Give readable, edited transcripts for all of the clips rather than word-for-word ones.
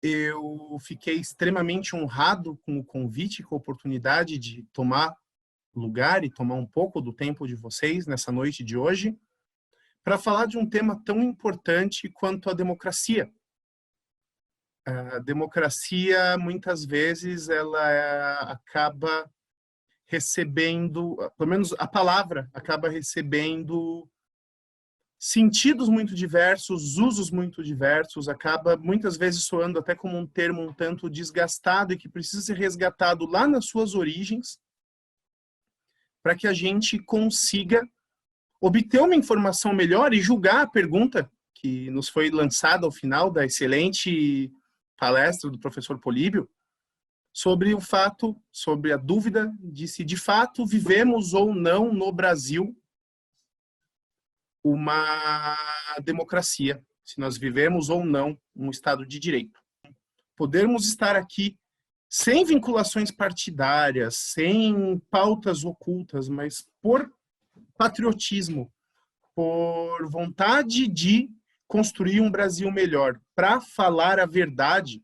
Eu fiquei extremamente honrado com o convite, com a oportunidade de tomar lugar e tomar um pouco do tempo de vocês nessa noite de hoje, para falar de um tema tão importante quanto a democracia. A democracia, muitas vezes, ela acaba recebendo, pelo menos a palavra, acaba recebendo sentidos muito diversos, usos muito diversos, acaba muitas vezes soando até como um termo um tanto desgastado e que precisa ser resgatado lá nas suas origens, para que a gente consiga obter uma informação melhor e julgar a pergunta que nos foi lançada ao final da excelente palestra do professor Políbio, sobre o fato, sobre a dúvida de se de fato vivemos ou não no Brasil uma democracia, se nós vivemos ou não um Estado de Direito. Podermos estar aqui sem vinculações partidárias, sem pautas ocultas, mas por patriotismo, por vontade de construir um Brasil melhor, para falar a verdade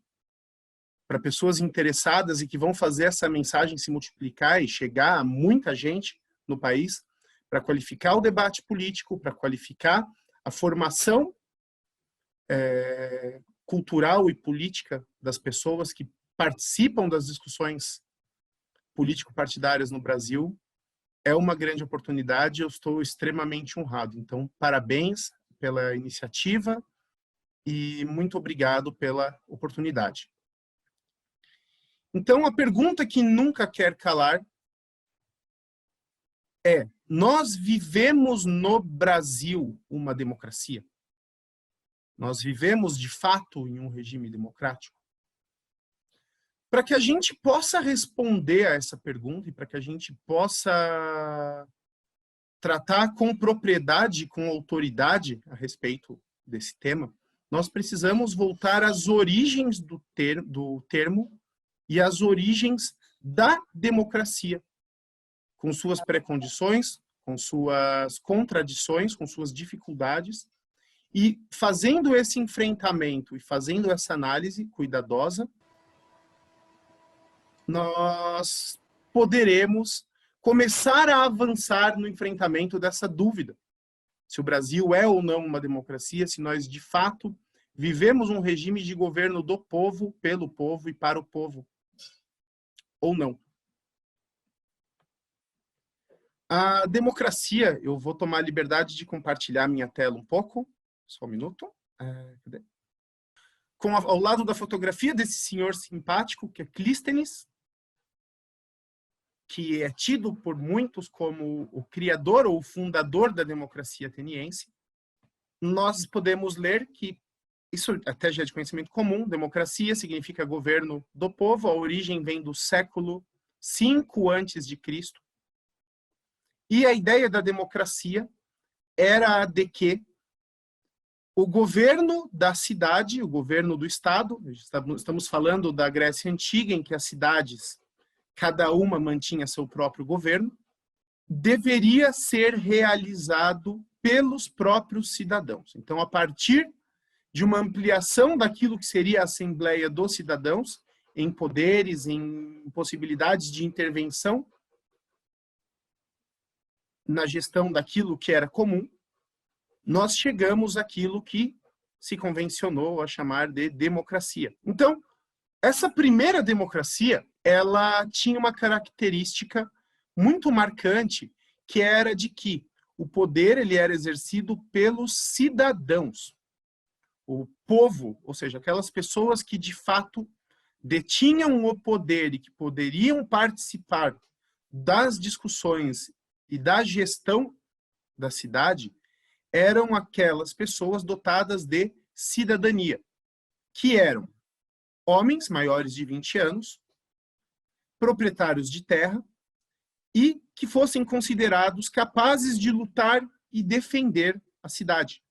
para pessoas interessadas e que vão fazer essa mensagem se multiplicar e chegar a muita gente no país, para qualificar o debate político, para qualificar a formação cultural e política das pessoas que participam das discussões político-partidárias no Brasil, é uma grande oportunidade, eu estou extremamente honrado. Então, parabéns pela iniciativa e muito obrigado pela oportunidade. Então, a pergunta que nunca quer calar é: nós vivemos no Brasil uma democracia? Nós vivemos, de fato, em um regime democrático? Para que a gente possa responder a essa pergunta e para que a gente possa tratar com propriedade, com autoridade a respeito desse tema, nós precisamos voltar às origens do termo e às origens da democracia, com suas pré-condições, com suas contradições, com suas dificuldades, e fazendo esse enfrentamento e fazendo essa análise cuidadosa, nós poderemos começar a avançar no enfrentamento dessa dúvida. Se o Brasil é ou não uma democracia, se nós, de fato, vivemos um regime de governo do povo, pelo povo e para o povo, ou não. A democracia, eu vou tomar a liberdade de compartilhar minha tela um pouco, só um minuto. Cadê? Ao lado da fotografia desse senhor simpático, que é Clístenes, que é tido por muitos como o criador ou o fundador da democracia ateniense, nós podemos ler que, isso até já é de conhecimento comum, democracia significa governo do povo, a origem vem do século V a.C., e a ideia da democracia era a de que o governo da cidade, o governo do Estado, estamos falando da Grécia Antiga, em que as cidades, cada uma mantinha seu próprio governo, deveria ser realizado pelos próprios cidadãos. Então, a partir de uma ampliação daquilo que seria a Assembleia dos Cidadãos, em poderes, em possibilidades de intervenção na gestão daquilo que era comum, nós chegamos àquilo que se convencionou a chamar de democracia. Então, essa primeira democracia, ela tinha uma característica muito marcante, que era de que o poder ele era exercido pelos cidadãos. O povo, ou seja, aquelas pessoas que de fato detinham o poder e que poderiam participar das discussões e da gestão da cidade, eram aquelas pessoas dotadas de cidadania, que eram homens maiores de 20 anos, proprietários de terra e que fossem considerados capazes de lutar e defender a cidade.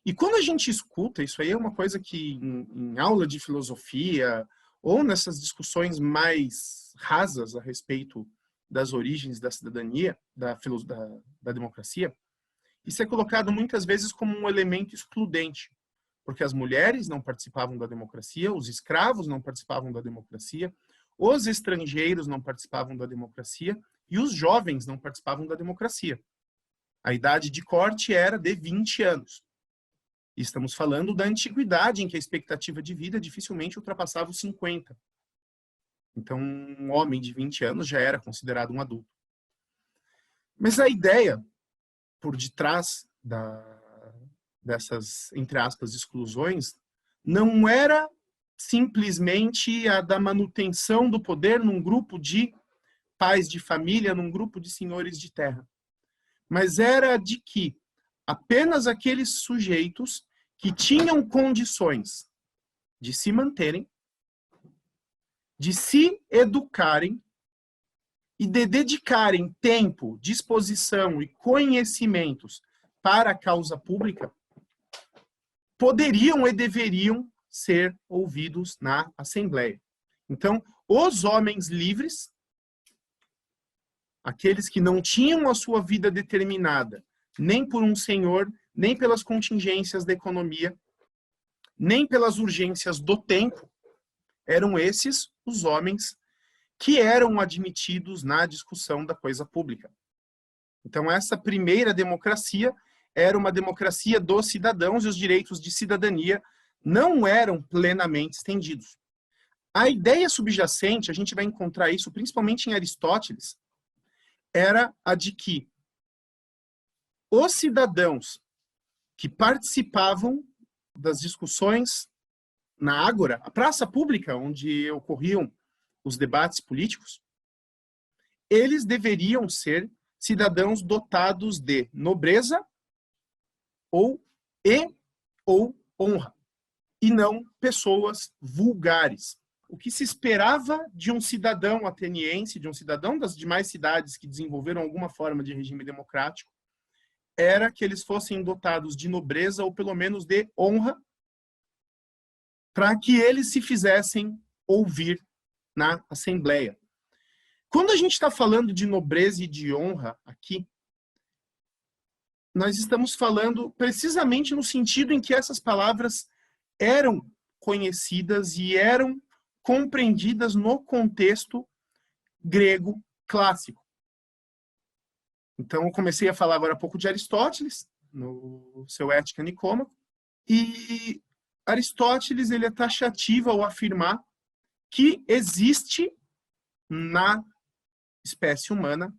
E quando a gente escuta, isso aí é uma coisa que em aula de filosofia ou nessas discussões mais rasas a respeito das origens da cidadania, da democracia, isso é colocado muitas vezes como um elemento excludente, porque as mulheres não participavam da democracia, os escravos não participavam da democracia, os estrangeiros não participavam da democracia e os jovens não participavam da democracia. A idade de corte era de 20 anos. E estamos falando da antiguidade, em que a expectativa de vida dificilmente ultrapassava os 50. Então, um homem de 20 anos já era considerado um adulto. Mas a ideia por detrás dessas, entre aspas, exclusões, não era simplesmente a da manutenção do poder num grupo de pais de família, num grupo de senhores de terra. Mas era de que apenas aqueles sujeitos que tinham condições de se manterem, de se educarem e de dedicarem tempo, disposição e conhecimentos para a causa pública, poderiam e deveriam ser ouvidos na Assembleia. Então, os homens livres, aqueles que não tinham a sua vida determinada, nem por um senhor, nem pelas contingências da economia, nem pelas urgências do tempo, eram esses os homens que eram admitidos na discussão da coisa pública. Então, essa primeira democracia era uma democracia dos cidadãos e os direitos de cidadania não eram plenamente estendidos. A ideia subjacente, a gente vai encontrar isso principalmente em Aristóteles, era a de que os cidadãos que participavam das discussões na Ágora, a praça pública onde ocorriam os debates políticos, eles deveriam ser cidadãos dotados de nobreza ou honra, e não pessoas vulgares. O que se esperava de um cidadão ateniense, de um cidadão das demais cidades que desenvolveram alguma forma de regime democrático, era que eles fossem dotados de nobreza ou pelo menos de honra, para que eles se fizessem ouvir na Assembleia. Quando a gente está falando de nobreza e de honra aqui, nós estamos falando precisamente no sentido em que essas palavras eram conhecidas e eram compreendidas no contexto grego clássico. Então, eu comecei a falar agora há pouco de Aristóteles, no seu Ética Nicômaco, e Aristóteles ele é taxativo ao afirmar que existe na espécie humana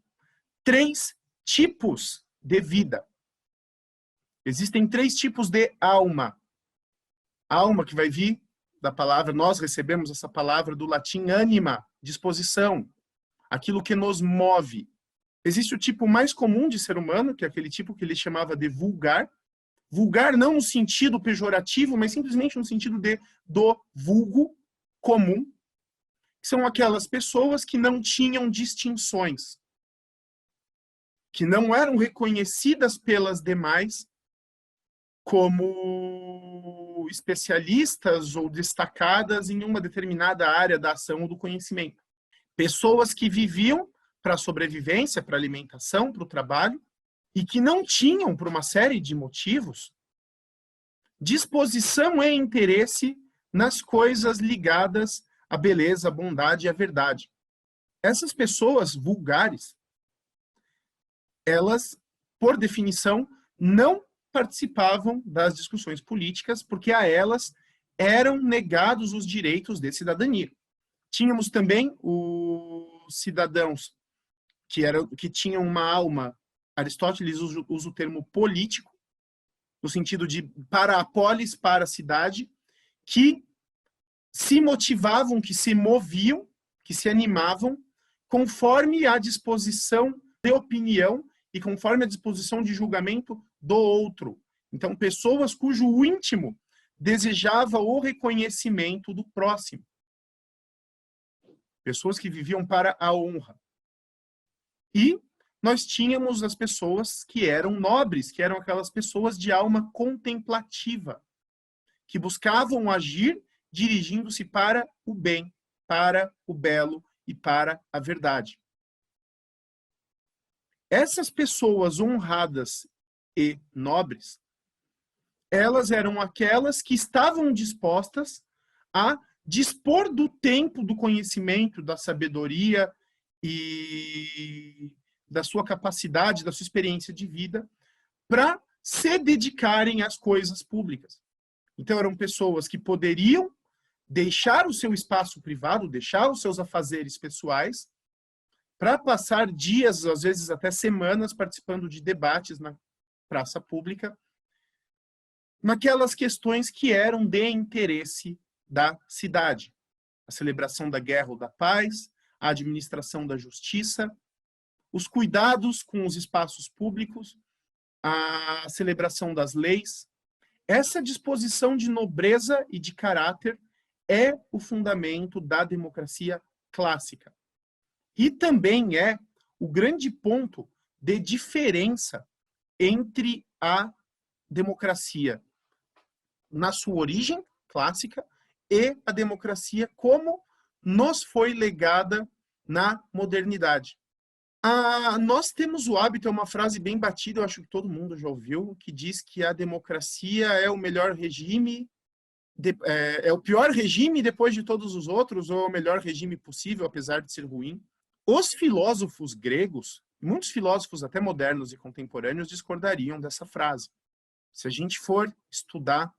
3 tipos de vida. Existem 3 tipos de alma. Alma, que vai vir da palavra, nós recebemos essa palavra do latim anima, disposição, aquilo que nos move. Existe o tipo mais comum de ser humano, que é aquele tipo que ele chamava de vulgar. Vulgar não no sentido pejorativo, mas simplesmente no sentido do vulgo comum, que são aquelas pessoas que não tinham distinções, que não eram reconhecidas pelas demais como especialistas ou destacadas em uma determinada área da ação ou do conhecimento. Pessoas que viviam para a sobrevivência, para a alimentação, para o trabalho, e que não tinham, por uma série de motivos, disposição e interesse nas coisas ligadas à beleza, à bondade e à verdade. Essas pessoas vulgares, elas, por definição, não participavam das discussões políticas, porque a elas eram negados os direitos de cidadania. Tínhamos também os cidadãos que tinham uma alma, Aristóteles usa o termo político, no sentido de para a polis, para a cidade, que se motivavam, que se moviam, que se animavam, conforme a disposição de opinião e conforme a disposição de julgamento do outro. Então, pessoas cujo íntimo desejava o reconhecimento do próximo. Pessoas que viviam para a honra. E nós tínhamos as pessoas que eram nobres, que eram aquelas pessoas de alma contemplativa, que buscavam agir dirigindo-se para o bem, para o belo e para a verdade. Essas pessoas honradas e nobres, elas eram aquelas que estavam dispostas a dispor do tempo, do conhecimento, da sabedoria e da sua capacidade, da sua experiência de vida, para se dedicarem às coisas públicas. Então, eram pessoas que poderiam deixar o seu espaço privado, deixar os seus afazeres pessoais, para passar dias, às vezes até semanas, participando de debates na praça pública, naquelas questões que eram de interesse da cidade. A celebração da guerra ou da paz, a administração da justiça, os cuidados com os espaços públicos, a celebração das leis. Essa disposição de nobreza e de caráter é o fundamento da democracia clássica. E também é o grande ponto de diferença entre a democracia na sua origem clássica e a democracia como nos foi legada na modernidade. Nós temos o hábito, é uma frase bem batida, eu acho que todo mundo já ouviu, que diz que a democracia é o melhor regime, é o pior regime depois de todos os outros, ou o melhor regime possível, apesar de ser ruim. Os filósofos gregos, muitos filósofos até modernos e contemporâneos, discordariam dessa frase. Se a gente for estudar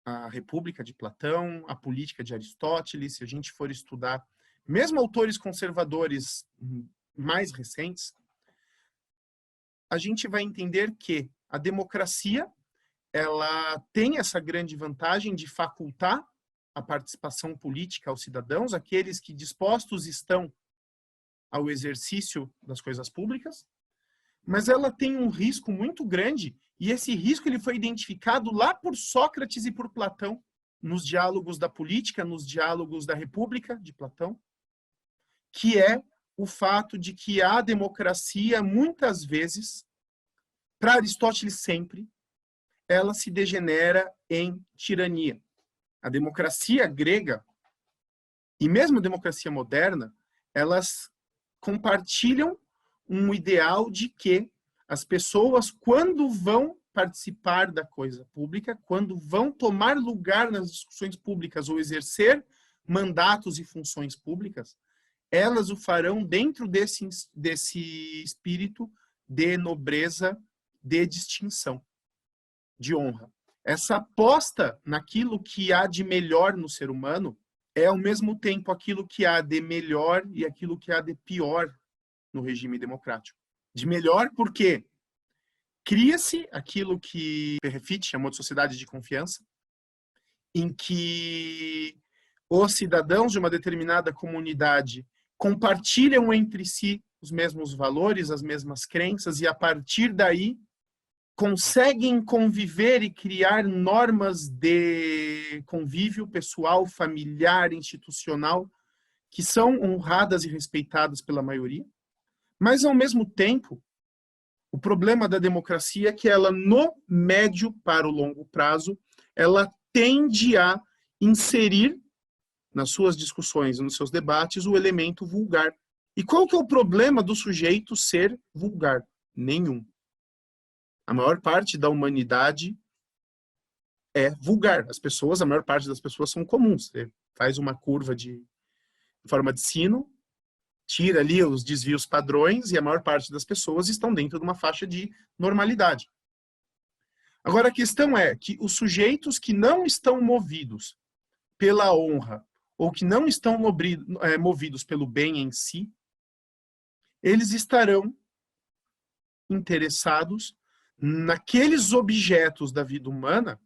a República de Platão, a Política de Aristóteles, se a gente for estudar mesmo autores conservadores mais recentes, a gente vai entender que a democracia ela tem essa grande vantagem de facultar a participação política aos cidadãos, aqueles que dispostos estão ao exercício das coisas públicas, mas ela tem um risco muito grande, e esse risco ele foi identificado lá por Sócrates e por Platão, nos diálogos da política, nos diálogos da República de Platão, que é o fato de que a democracia, muitas vezes, para Aristóteles sempre, ela se degenera em tirania. A democracia grega, e mesmo a democracia moderna, elas compartilham um ideal de que as pessoas, quando vão participar da coisa pública, quando vão tomar lugar nas discussões públicas ou exercer mandatos e funções públicas, elas o farão dentro desse espírito de nobreza, de distinção, de honra. Essa aposta naquilo que há de melhor no ser humano é, ao mesmo tempo, aquilo que há de melhor e aquilo que há de pior no regime democrático. De melhor porque cria-se aquilo que Perrefit chamou de sociedade de confiança, em que os cidadãos de uma determinada comunidade compartilham entre si os mesmos valores, as mesmas crenças, e a partir daí conseguem conviver e criar normas de convívio pessoal, familiar, institucional, que são honradas e respeitadas pela maioria. Mas, ao mesmo tempo, o problema da democracia é que ela, no médio para o longo prazo, ela tende a inserir nas suas discussões, nos seus debates, o elemento vulgar. E qual que é o problema do sujeito ser vulgar? Nenhum. A maior parte da humanidade é vulgar. As pessoas, a maior parte das pessoas são comuns. Você faz uma curva de forma de sino, tira ali os desvios padrões e a maior parte das pessoas estão dentro de uma faixa de normalidade. Agora, a questão é que os sujeitos que não estão movidos pela honra ou que não estão movidos pelo bem em si, eles estarão interessados naqueles objetos da vida humana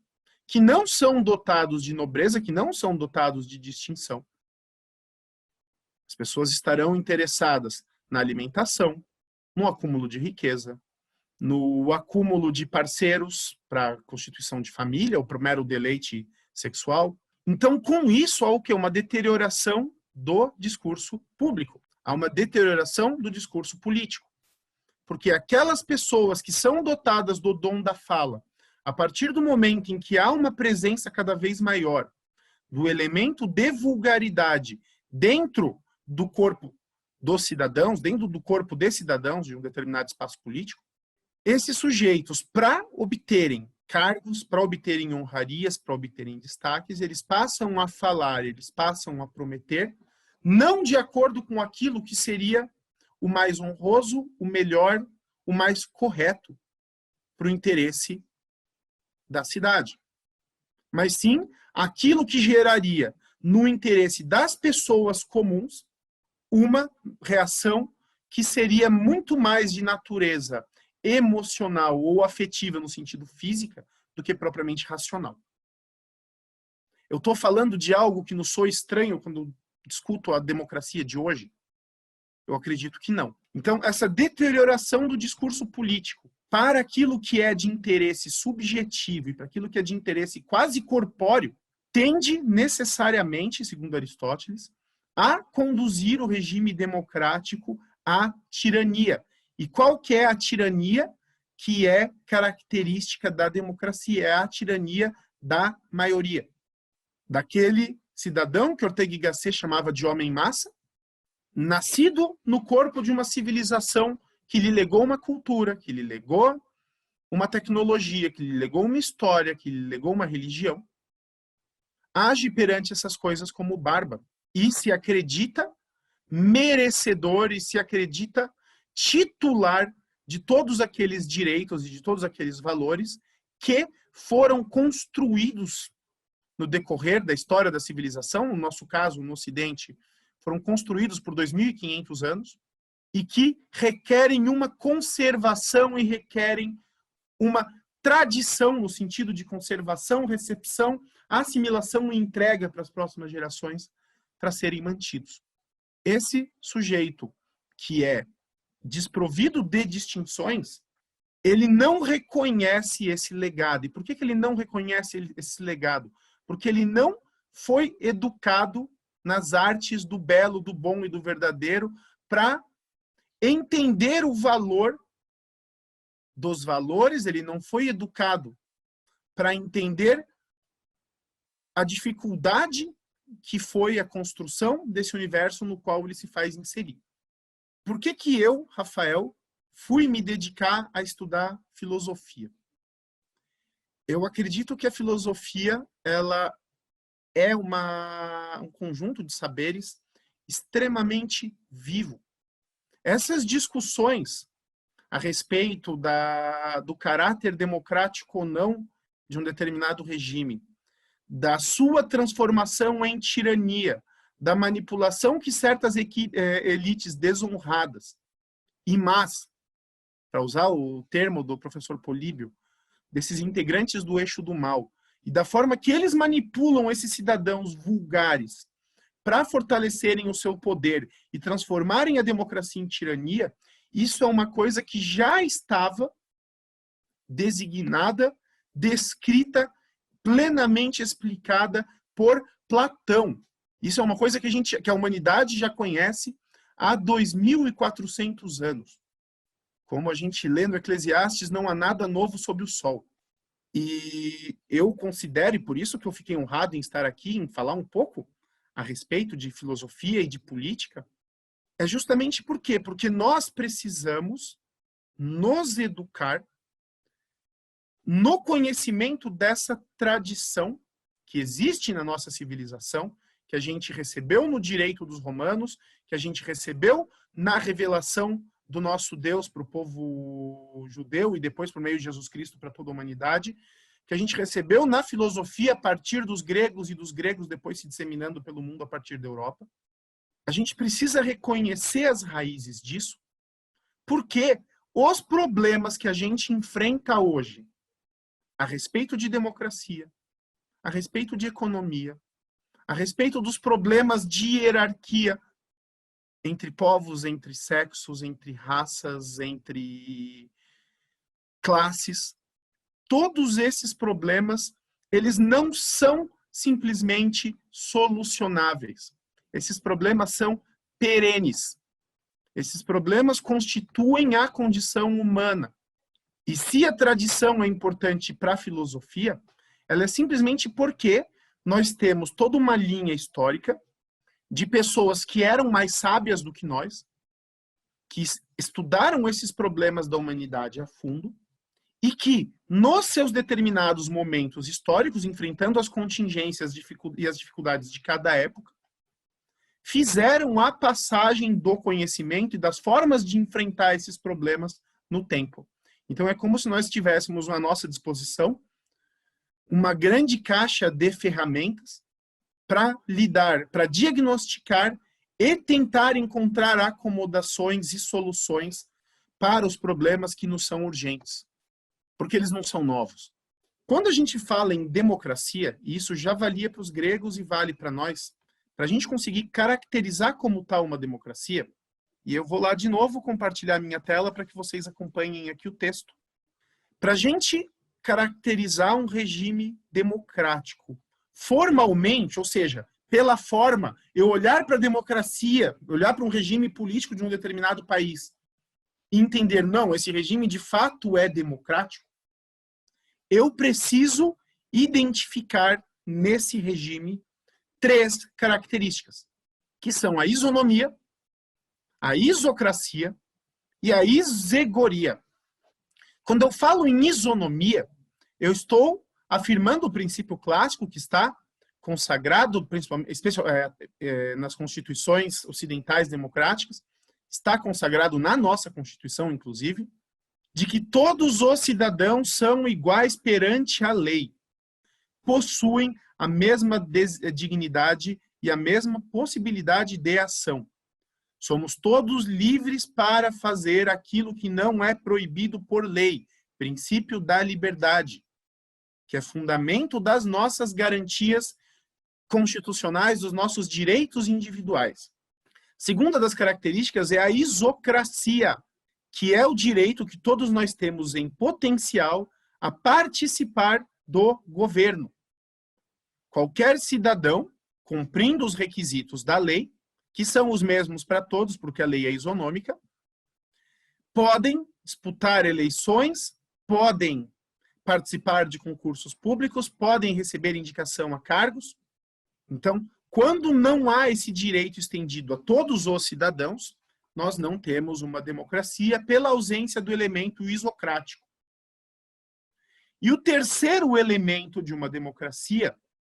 que não são dotados de nobreza, que não são dotados de distinção. As pessoas estarão interessadas na alimentação, no acúmulo de riqueza, no acúmulo de parceiros para a constituição de família ou para o mero deleite sexual. Então, com isso, há o quê? Uma deterioração do discurso público. Há uma deterioração do discurso político. Porque aquelas pessoas que são dotadas do dom da fala, a partir do momento em que há uma presença cada vez maior do elemento de vulgaridade dentro do corpo dos cidadãos, dentro do corpo de cidadãos de um determinado espaço político, esses sujeitos, para obterem cargos, para obterem honrarias, para obterem destaques, eles passam a falar, eles passam a prometer, não de acordo com aquilo que seria o mais honroso, o melhor, o mais correto para o interesse da cidade, mas sim aquilo que geraria no interesse das pessoas comuns uma reação que seria muito mais de natureza emocional ou afetiva no sentido física do que propriamente racional. Eu estou falando de algo que nos soa estranho quando discuto a democracia de hoje? Eu acredito que não. Então, essa deterioração do discurso político para aquilo que é de interesse subjetivo e para aquilo que é de interesse quase corpóreo, tende necessariamente, segundo Aristóteles, a conduzir o regime democrático à tirania. E qual que é a tirania que é característica da democracia? É a tirania da maioria. Daquele cidadão que Ortega y Gasset chamava de homem-massa, nascido no corpo de uma civilização que lhe legou uma cultura, que lhe legou uma tecnologia, que lhe legou uma história, que lhe legou uma religião, age perante essas coisas como bárbaro e se acredita merecedor e se acredita titular de todos aqueles direitos e de todos aqueles valores que foram construídos no decorrer da história da civilização, no nosso caso, no Ocidente, foram construídos por 2.500 anos e que requerem uma conservação e requerem uma tradição no sentido de conservação, recepção, assimilação e entrega para as próximas gerações para serem mantidos. Esse sujeito que é desprovido de distinções, ele não reconhece esse legado. E por que ele não reconhece esse legado? Porque ele não foi educado nas artes do belo, do bom e do verdadeiro para entender o valor dos valores, ele não foi educado para entender a dificuldade que foi a construção desse universo no qual ele se faz inserir. Por que que eu, Rafael, fui me dedicar a estudar filosofia? Eu acredito que a filosofia ela é um conjunto de saberes extremamente vivo. Essas discussões a respeito do caráter democrático ou não de um determinado regime, da sua transformação em tirania, da manipulação que certas elites desonradas e más, para usar o termo do professor Políbio, desses integrantes do eixo do mal, e da forma que eles manipulam esses cidadãos vulgares para fortalecerem o seu poder e transformarem a democracia em tirania, isso é uma coisa que já estava designada, descrita, plenamente explicada por Platão. Isso é uma coisa que a humanidade já conhece há 2.400 anos. Como a gente lê no Eclesiastes, não há nada novo sob o sol. E eu considero, e por isso que eu fiquei honrado em estar aqui, em falar um pouco a respeito de filosofia e de política, é justamente por quê? Porque nós precisamos nos educar no conhecimento dessa tradição que existe na nossa civilização, que a gente recebeu no direito dos romanos, que a gente recebeu na revelação do nosso Deus para o povo judeu e depois por meio de Jesus Cristo para toda a humanidade, que a gente recebeu na filosofia a partir dos gregos e dos gregos depois se disseminando pelo mundo a partir da Europa. A gente precisa reconhecer as raízes disso, porque os problemas que a gente enfrenta hoje a respeito de democracia, a respeito de economia, a respeito dos problemas de hierarquia entre povos, entre sexos, entre raças, entre classes, todos esses problemas, eles não são simplesmente solucionáveis. Esses problemas são perenes. Esses problemas constituem a condição humana. E se a tradição é importante para a filosofia, ela é simplesmente porque nós temos toda uma linha histórica de pessoas que eram mais sábias do que nós, que estudaram esses problemas da humanidade a fundo e que, nos seus determinados momentos históricos, enfrentando as contingências e as dificuldades de cada época, fizeram a passagem do conhecimento e das formas de enfrentar esses problemas no tempo. Então, é como se nós tivéssemos à nossa disposição uma grande caixa de ferramentas para lidar, para diagnosticar e tentar encontrar acomodações e soluções para os problemas que nos são urgentes, porque eles não são novos. Quando a gente fala em democracia, e isso já valia para os gregos e vale para nós, para a gente conseguir caracterizar como está uma democracia, e eu vou lá de novo compartilhar minha tela para que vocês acompanhem aqui o texto. Para a gente caracterizar um regime democrático, formalmente, ou seja, pela forma, eu olhar para a democracia, olhar para um regime político de um determinado país e entender, não, esse regime de fato é democrático, eu preciso identificar nesse regime 3 características, que são a isonomia, a isocracia e a isegoria. Quando eu falo em isonomia, eu estou afirmando o princípio clássico que está consagrado, principalmente nas constituições ocidentais democráticas, está consagrado na nossa Constituição, inclusive, de que todos os cidadãos são iguais perante a lei, possuem a mesma dignidade e a mesma possibilidade de ação. Somos todos livres para fazer aquilo que não é proibido por lei, princípio da liberdade, que é fundamento das nossas garantias constitucionais, dos nossos direitos individuais. Segunda das características é a isocracia, que é o direito que todos nós temos em potencial a participar do governo. Qualquer cidadão, cumprindo os requisitos da lei, que são os mesmos para todos, porque a lei é isonômica, podem disputar eleições, podem participar de concursos públicos, podem receber indicação a cargos. Então, quando não há esse direito estendido a todos os cidadãos, nós não temos uma democracia pela ausência do elemento isocrático. E o terceiro elemento de uma democracia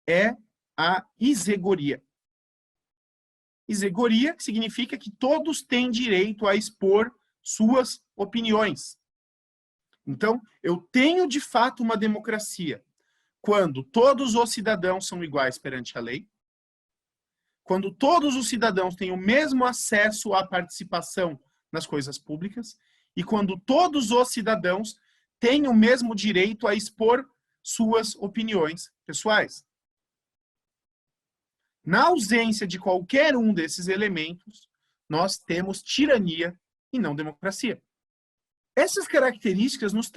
é a isegoria. Isegoria significa que todos têm direito a expor suas opiniões. Então, eu tenho de fato uma democracia quando todos os cidadãos são iguais perante a lei, quando todos os cidadãos têm o mesmo acesso à participação nas coisas públicas e quando todos os cidadãos têm o mesmo direito a expor suas opiniões pessoais. Na ausência de qualquer um desses elementos, nós temos tirania e não democracia. Essas características nos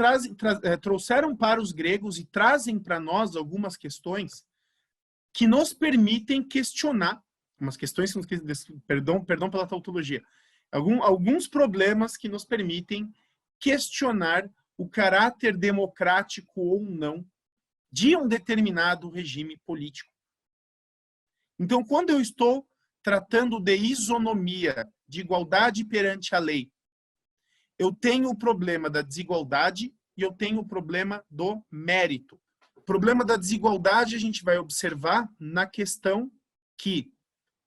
trouxeram para os gregos e trazem para nós algumas questões que nos permitem questionar, umas questões, perdão pela tautologia, alguns problemas que nos permitem questionar o caráter democrático ou não de um determinado regime político. Então, quando eu estou tratando de isonomia, de igualdade perante a lei, eu tenho o problema da desigualdade e eu tenho o problema do mérito. O problema da desigualdade a gente vai observar na questão que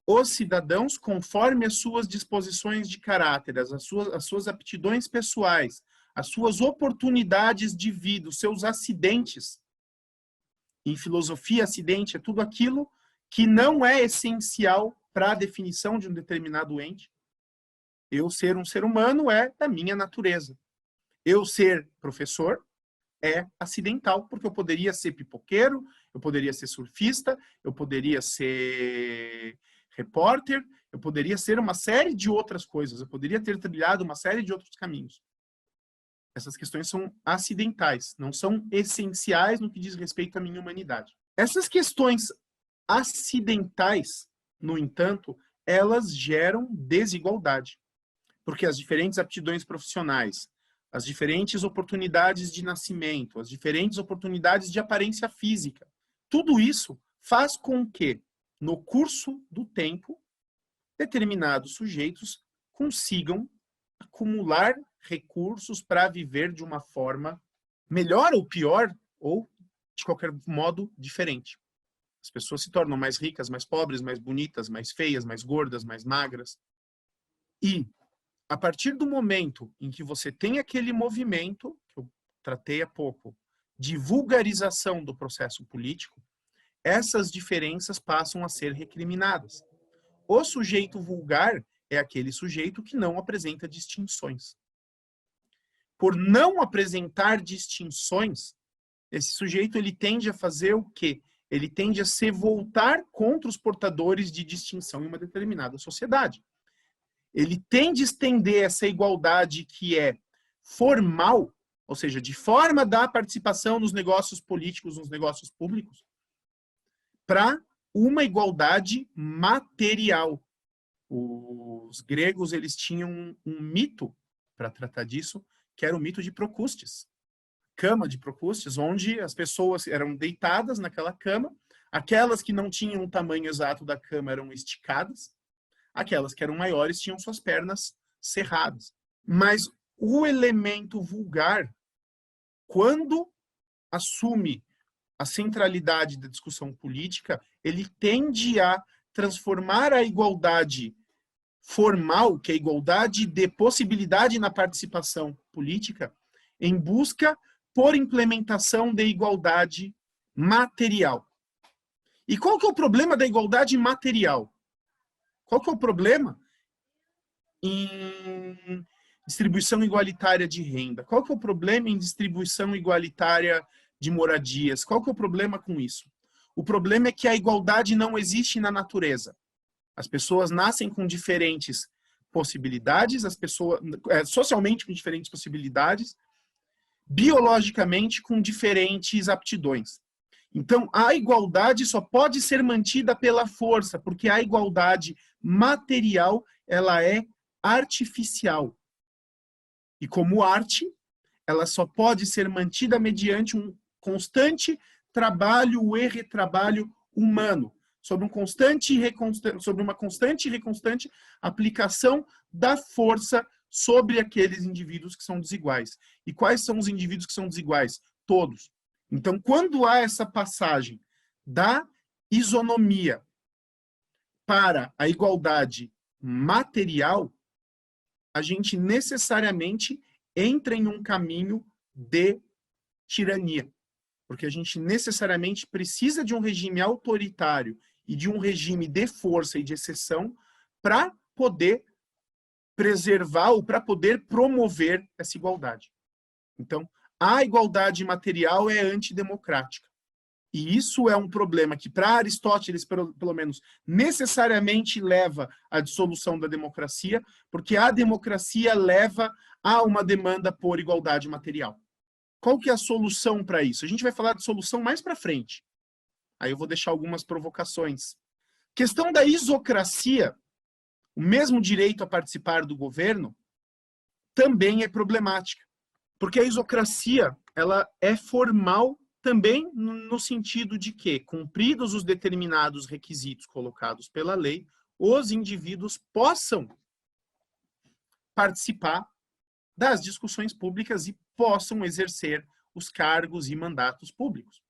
os cidadãos, conforme as suas disposições de caráter, as suas aptidões pessoais, as suas oportunidades de vida, os seus acidentes, em filosofia, acidente é tudo aquilo que não é essencial para a definição de um determinado ente. Eu ser um ser humano é da minha natureza. Eu ser professor é acidental, porque eu poderia ser pipoqueiro, eu poderia ser surfista, eu poderia ser repórter, eu poderia ser uma série de outras coisas, eu poderia ter trilhado uma série de outros caminhos. Essas questões são acidentais, não são essenciais no que diz respeito à minha humanidade. Essas questões acidentais, no entanto, elas geram desigualdade, porque as diferentes aptidões profissionais, as diferentes oportunidades de nascimento, as diferentes oportunidades de aparência física, tudo isso faz com que, no curso do tempo, determinados sujeitos consigam acumular recursos para viver de uma forma melhor ou pior, ou de qualquer modo diferente. As pessoas se tornam mais ricas, mais pobres, mais bonitas, mais feias, mais gordas, mais magras. E a partir do momento em que você tem aquele movimento, que eu tratei há pouco, de vulgarização do processo político, essas diferenças passam a ser recriminadas. O sujeito vulgar é aquele sujeito que não apresenta distinções. Por não apresentar distinções, esse sujeito ele tende a fazer o quê? Ele tende a se voltar contra os portadores de distinção em uma determinada sociedade. Ele tende a estender essa igualdade que é formal, ou seja, de forma da participação nos negócios políticos, nos negócios públicos, para uma igualdade material. Os gregos eles tinham um mito para tratar disso, que era o mito de Procustes. Cama de Procustes, onde as pessoas eram deitadas naquela cama, aquelas que não tinham o tamanho exato da cama eram esticadas, aquelas que eram maiores tinham suas pernas cerradas. Mas o elemento vulgar, quando assume a centralidade da discussão política, ele tende a transformar a igualdade formal, que é a igualdade de possibilidade na participação política, em busca por implementação de igualdade material. E qual que é o problema da igualdade material? Qual que é o problema em distribuição igualitária de renda? Qual que é o problema em distribuição igualitária de moradias? Qual que é o problema com isso? O problema é que a igualdade não existe na natureza. As pessoas nascem com diferentes possibilidades, as pessoas socialmente com diferentes possibilidades, biologicamente com diferentes aptidões. Então, a igualdade só pode ser mantida pela força, porque a igualdade material, ela é artificial. E como arte, ela só pode ser mantida mediante um constante trabalho e retrabalho humano, sobre uma constante e reconstante aplicação da força sobre aqueles indivíduos que são desiguais. E quais são os indivíduos que são desiguais? Todos. Então, quando há essa passagem da isonomia para a igualdade material, a gente necessariamente entra em um caminho de tirania. Porque a gente necessariamente precisa de um regime autoritário e de um regime de força e de exceção para poder preservar ou para poder promover essa igualdade. Então, a igualdade material é antidemocrática. E isso é um problema que, para Aristóteles, pelo menos, necessariamente leva à dissolução da democracia, porque a democracia leva a uma demanda por igualdade material. Qual que é a solução para isso? A gente vai falar de solução mais para frente. Aí eu vou deixar algumas provocações. Questão da isocracia, o mesmo direito a participar do governo, também é problemática. Porque a isocracia, ela é formal também no sentido de que, cumpridos os determinados requisitos colocados pela lei, os indivíduos possam participar das discussões públicas e possam exercer os cargos e mandatos públicos.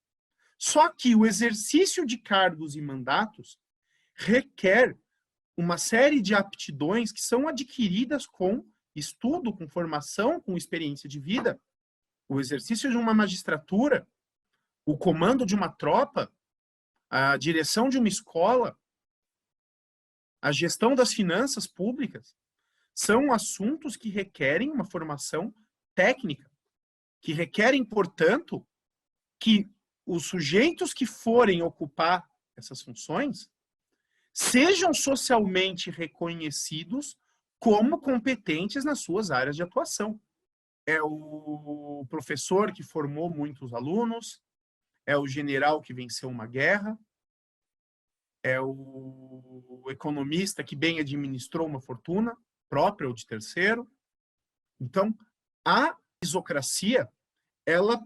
Só que o exercício de cargos e mandatos requer uma série de aptidões que são adquiridas com estudo, com formação, com experiência de vida. O exercício de uma magistratura, o comando de uma tropa, a direção de uma escola, a gestão das finanças públicas, são assuntos que requerem uma formação técnica, que requerem, portanto, que os sujeitos que forem ocupar essas funções sejam socialmente reconhecidos como competentes nas suas áreas de atuação. É o professor que formou muitos alunos, é o general que venceu uma guerra, é o economista que bem administrou uma fortuna própria ou de terceiro. Então, a isocracia, ela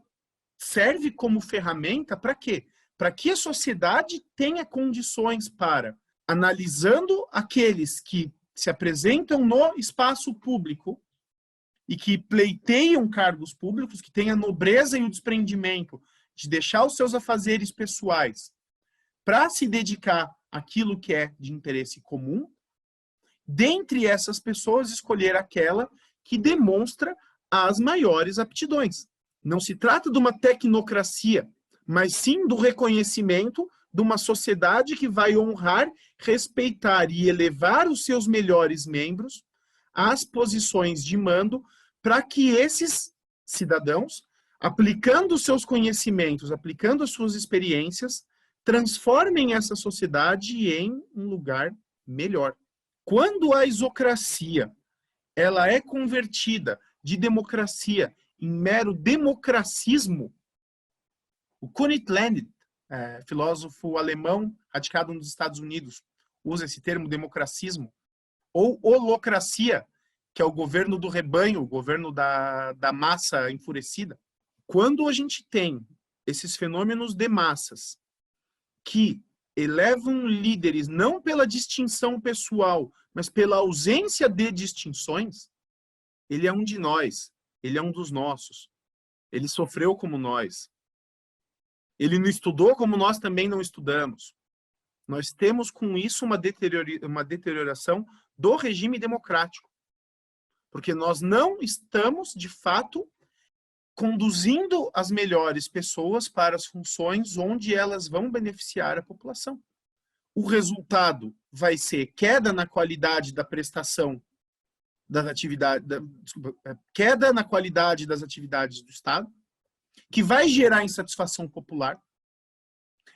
serve como ferramenta para quê? Para que a sociedade tenha condições para, analisando aqueles que se apresentam no espaço público e que pleiteiam cargos públicos, que têm a nobreza e o desprendimento de deixar os seus afazeres pessoais para se dedicar àquilo que é de interesse comum, dentre essas pessoas, escolher aquela que demonstra as maiores aptidões. Não se trata de uma tecnocracia, mas sim do reconhecimento de uma sociedade que vai honrar, respeitar e elevar os seus melhores membros às posições de mando, para que esses cidadãos, aplicando os seus conhecimentos, aplicando as suas experiências, transformem essa sociedade em um lugar melhor. Quando a isocracia ela é convertida de democracia em mero democracismo, o Kurt Lewin, filósofo alemão radicado nos Estados Unidos, usa esse termo democracismo, ou holocracia, que é o governo do rebanho, o governo da massa enfurecida. Quando a gente tem esses fenômenos de massas que elevam líderes não pela distinção pessoal, mas pela ausência de distinções, ele é um de nós, ele é um dos nossos. Ele sofreu como nós. Ele não estudou como nós também não estudamos. Nós temos com isso uma deterioração do regime democrático. Porque nós não estamos, de fato, conduzindo as melhores pessoas para as funções onde elas vão beneficiar a população. O resultado vai ser queda na qualidade da prestação das atividades, queda na qualidade das atividades do Estado, que vai gerar insatisfação popular.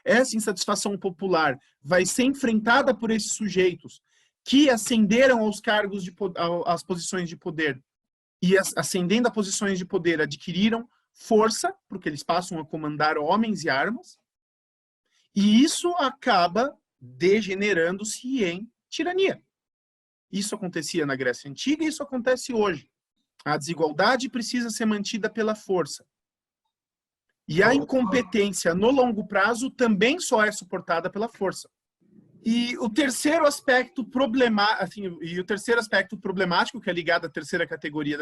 Essa insatisfação popular vai ser enfrentada por esses sujeitos que ascenderam aos cargos, às posições de poder, e ascendendo a posições de poder adquiriram força, porque eles passam a comandar homens e armas, e isso acaba degenerando-se em tirania. Isso acontecia na Grécia Antiga e isso acontece hoje. A desigualdade precisa ser mantida pela força. E a incompetência no longo prazo também só é suportada pela força. E o terceiro aspecto problemático, que é ligado à terceira categoria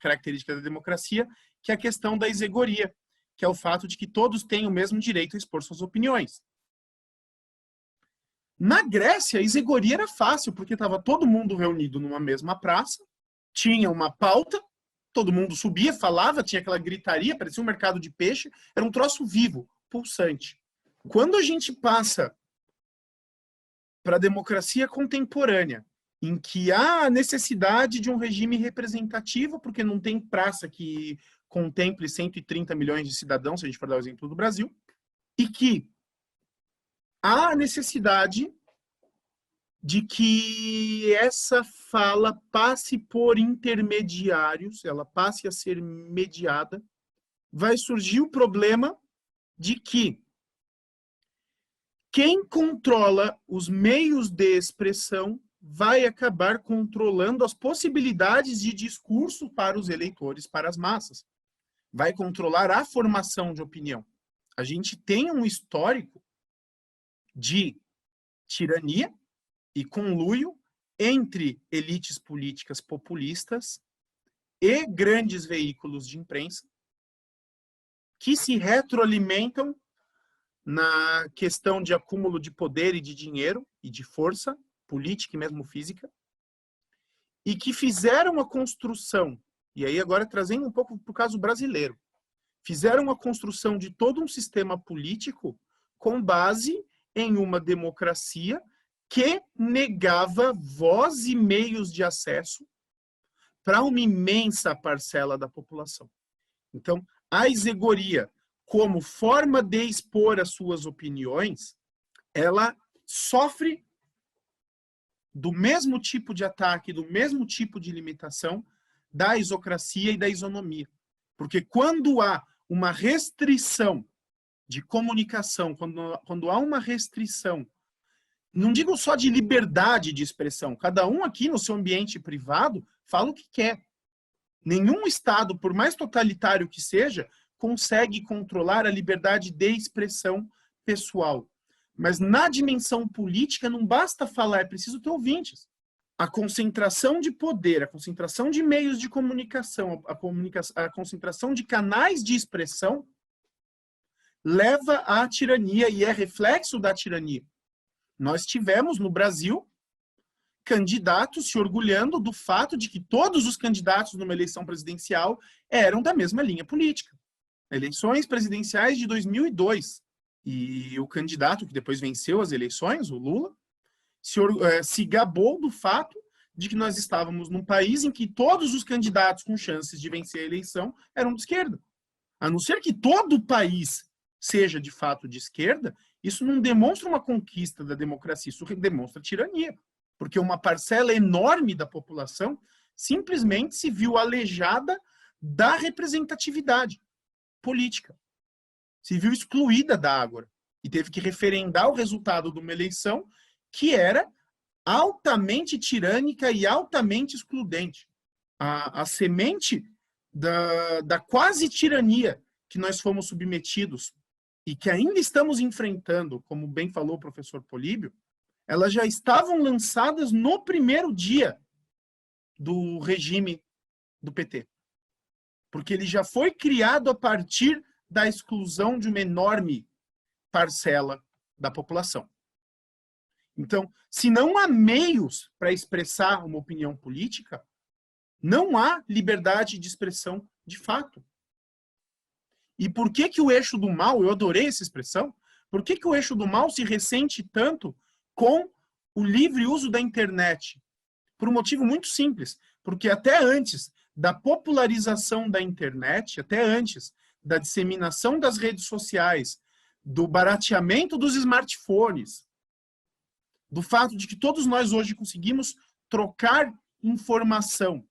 característica da democracia, que é a questão da isegoria, que é o fato de que todos têm o mesmo direito a expor suas opiniões. Na Grécia, a isegoria era fácil, porque estava todo mundo reunido numa mesma praça, tinha uma pauta, todo mundo subia, falava, tinha aquela gritaria, parecia um mercado de peixe, era um troço vivo, pulsante. Quando a gente passa para a democracia contemporânea, em que há a necessidade de um regime representativo, porque não tem praça que contemple 130 milhões de cidadãos, se a gente for dar o exemplo do Brasil, e que há a necessidade de que essa fala passe por intermediários, ela passe a ser mediada, vai surgir o problema de que quem controla os meios de expressão vai acabar controlando as possibilidades de discurso para os eleitores, para as massas. Vai controlar a formação de opinião. A gente tem um histórico de tirania e conluio entre elites políticas populistas e grandes veículos de imprensa que se retroalimentam na questão de acúmulo de poder e de dinheiro e de força política e mesmo física, e que fizeram a construção, e aí agora trazendo um pouco para o caso brasileiro, fizeram a construção de todo um sistema político com base em uma democracia que negava voz e meios de acesso para uma imensa parcela da população. Então, a isegoria, como forma de expor as suas opiniões, ela sofre do mesmo tipo de ataque, do mesmo tipo de limitação da isocracia e da isonomia. Porque quando há uma restrição de comunicação, quando há uma restrição, não digo só de liberdade de expressão, cada um aqui no seu ambiente privado fala o que quer. Nenhum Estado, por mais totalitário que seja, consegue controlar a liberdade de expressão pessoal. Mas na dimensão política não basta falar, é preciso ter ouvintes. a concentração de poder, a concentração de meios de comunicação, a concentração de canais de expressão leva à tirania e é reflexo da tirania. Nós tivemos no Brasil candidatos se orgulhando do fato de que todos os candidatos numa eleição presidencial eram da mesma linha política. Eleições presidenciais de 2002. E o candidato que depois venceu as eleições, o Lula, se gabou do fato de que nós estávamos num país em que todos os candidatos com chances de vencer a eleição eram de esquerda. A não ser que todo o país seja de fato de esquerda, isso não demonstra uma conquista da democracia, isso demonstra tirania. Porque uma parcela enorme da população simplesmente se viu aleijada da representatividade política. Se viu excluída da Ágora e teve que referendar o resultado de uma eleição que era altamente tirânica e altamente excludente. A semente da quase tirania que nós fomos submetidos e que ainda estamos enfrentando, como bem falou o professor Políbio, elas já estavam lançadas no primeiro dia do regime do PT. Porque ele já foi criado a partir da exclusão de uma enorme parcela da população. Então, se não há meios para expressar uma opinião política, não há liberdade de expressão de fato. E por que que o eixo do mal, eu adorei essa expressão, por que que o eixo do mal se ressente tanto com o livre uso da internet? Por um motivo muito simples, porque até antes da popularização da internet, até antes da disseminação das redes sociais, do barateamento dos smartphones, do fato de que todos nós hoje conseguimos trocar informação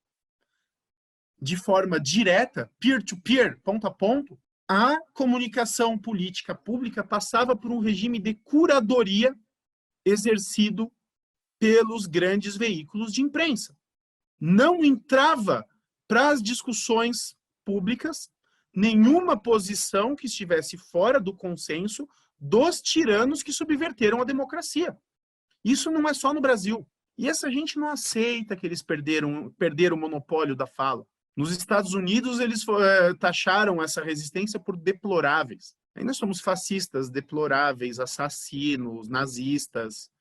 de forma direta, peer-to-peer, ponto a ponto, a comunicação política pública passava por um regime de curadoria exercido pelos grandes veículos de imprensa. Não entrava para as discussões públicas nenhuma posição que estivesse fora do consenso dos tiranos que subverteram a democracia. Isso não é só no Brasil. E essa gente não aceita que eles perderam o monopólio da fala. Nos Estados Unidos, eles taxaram essa resistência por deploráveis. Aí nós somos fascistas, deploráveis, assassinos, nazistas,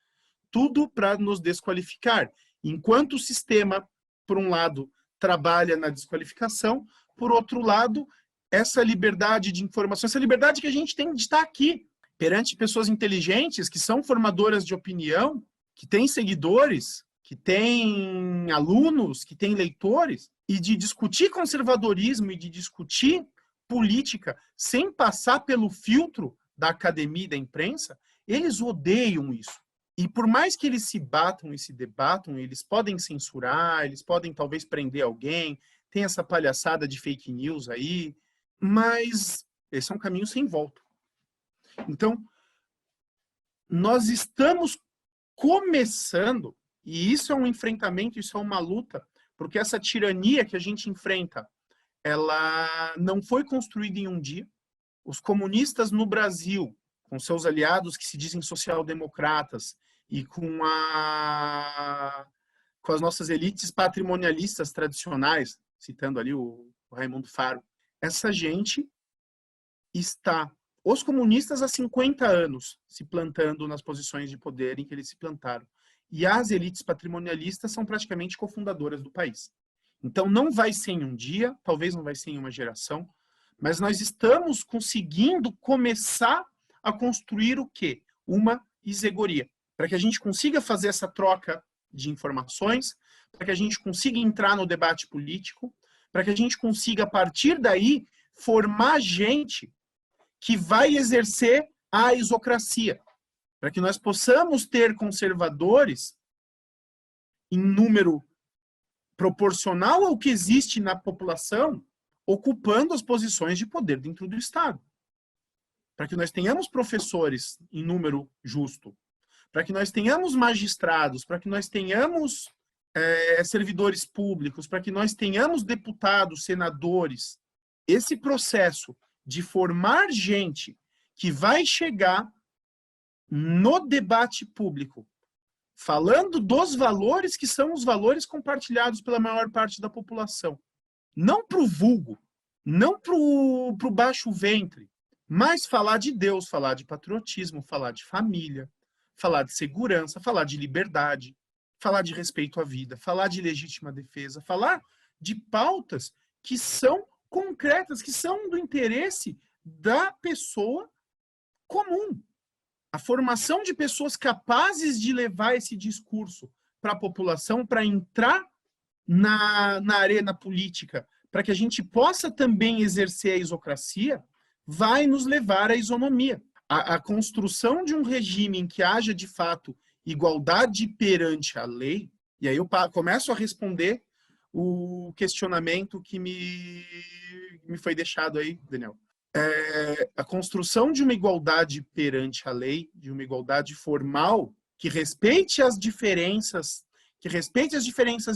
tudo para nos desqualificar. Enquanto o sistema, por um lado, trabalha na desqualificação, por outro lado, essa liberdade de informação, essa liberdade que a gente tem de estar aqui, perante pessoas inteligentes, que são formadoras de opinião, que têm seguidores, que têm alunos, que têm leitores, e de discutir conservadorismo e de discutir política sem passar pelo filtro da academia e da imprensa, eles odeiam isso. E por mais que eles se batam e se debatam, eles podem censurar, eles podem talvez prender alguém, tem essa palhaçada de fake news aí, mas esse é um caminho sem volta. Então, nós estamos começando, e isso é um enfrentamento, isso é uma luta, porque essa tirania que a gente enfrenta, ela não foi construída em um dia. Os comunistas no Brasil, com seus aliados que se dizem social-democratas e com as nossas elites patrimonialistas tradicionais, citando ali o Raimundo Faro, essa gente está, os comunistas há 50 anos, se plantando nas posições de poder em que eles se plantaram. E as elites patrimonialistas são praticamente cofundadoras do país. Então, não vai ser em um dia, talvez não vai ser em uma geração, mas nós estamos conseguindo começar a construir o quê? Uma isegoria. Para que a gente consiga fazer essa troca de informações, para que a gente consiga entrar no debate político, para que a gente consiga, a partir daí, formar gente que vai exercer a isocracia, para que nós possamos ter conservadores em número proporcional ao que existe na população, ocupando as posições de poder dentro do Estado. Para que nós tenhamos professores em número justo, para que nós tenhamos magistrados, para que nós tenhamos servidores públicos, para que nós tenhamos deputados, senadores. Esse processo de formar gente que vai chegar no debate público falando dos valores que são os valores compartilhados pela maior parte da população. Não para o vulgo, não para o baixo ventre, mas falar de Deus, falar de patriotismo, falar de família, falar de segurança, falar de liberdade, falar de respeito à vida, falar de legítima defesa, falar de pautas que são concretas, que são do interesse da pessoa comum. A formação de pessoas capazes de levar esse discurso para a população, para entrar na arena política, para que a gente possa também exercer a isocracia, vai nos levar à isonomia. A construção de um regime em que haja, de fato, igualdade perante a lei, e aí eu começo a responder o questionamento que me foi deixado aí, Daniel. A construção de uma igualdade perante a lei, de uma igualdade formal, que respeite as diferenças,